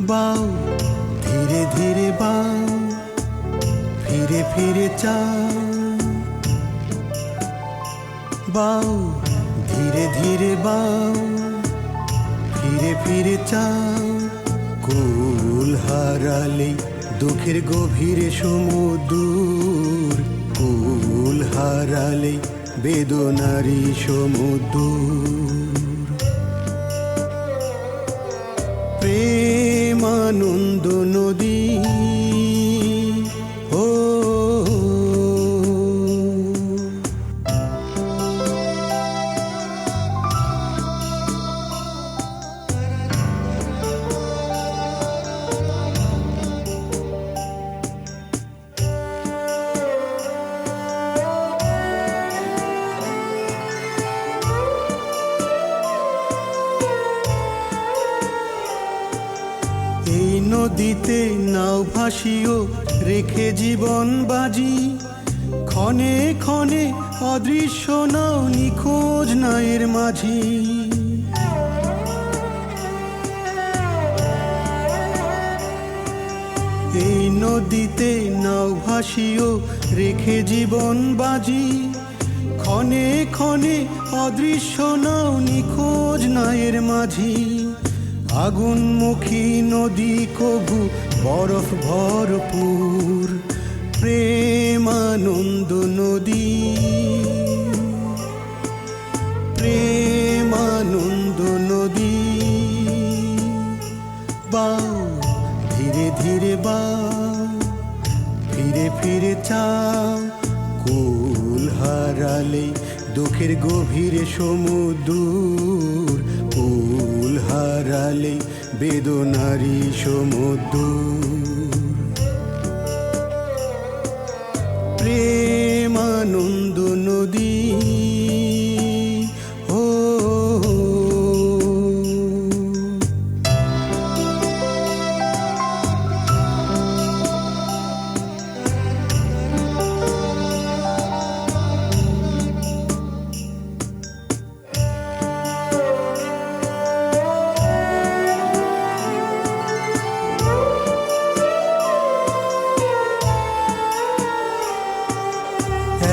বাও ধীরে ধীরে বাও, ফিরে ফিরে চাও। বাও ধীরে ধীরে বাও, ফিরে ফিরে চাও। কুল হারালে দুঃখের গভীরে সমুদ্র, কুল হারালে বেদনারি সমুদ্র। প্রেমানন্দ নদী ও এই নদীতে নাও ভাসিও, রেখে জীবন বাজি। ক্ষণে ক্ষণে অদৃশ্য নাও, নিখোঁজ নায়ের মাঝি। এই নদীতে নাও ভাসিও, রেখে জীবন বাজি। ক্ষণে ক্ষণে অদৃশ্য নাও, নিখোঁজ নায়ের মাঝি। আগুনমুখী নদী কভু বরফ ভরপুর, প্রেমানন্দ নদী। প্রেমানন্দ নদী বাও ধীরে ধীরে বাও, ফিরে ফিরে চাও। কুল হারালে দুঃখের গভীরে সমুদ্র, কুল হারালে বেদনারি সমুদ্র। প্রেমানন্দ নদী ও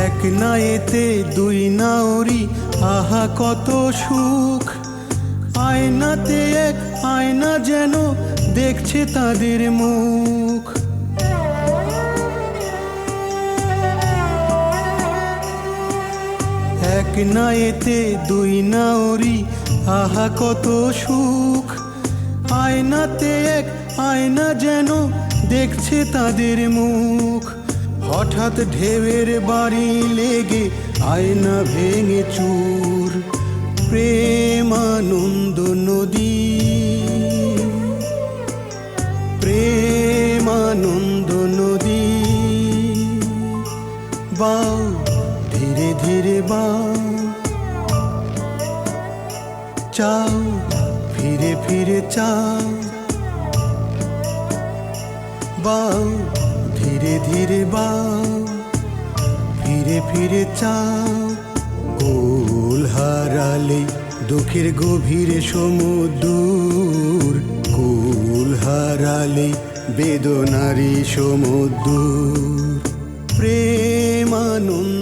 এক নায়েতে দুই নাওরি, আহা কত সুখ। আয়নাতে এক আয়না যেন দেখছে তাদের মুখ। এক নায়েতে দুই নাওরি, আহা কত সুখ। আয়নাতে এক আয়না যেন দেখছে তাদের মুখ। হঠাৎ ঢেউয়ের বাড়ি লেগে আয়না ভেঙে চুর, প্রেমানন্দ নদী। প্রেমানন্দ নদী বাও ধীরে ধীরে বাও, চাও ফিরে ফিরে চাও। বাও ধীরে ধীরে বাও, ফিরে ফিরে চাও। কুল হারালে দুঃখের গভীরে সমুদ্র, কুল হারালে বেদনারি সমুদ্র। প্রেমানন্দ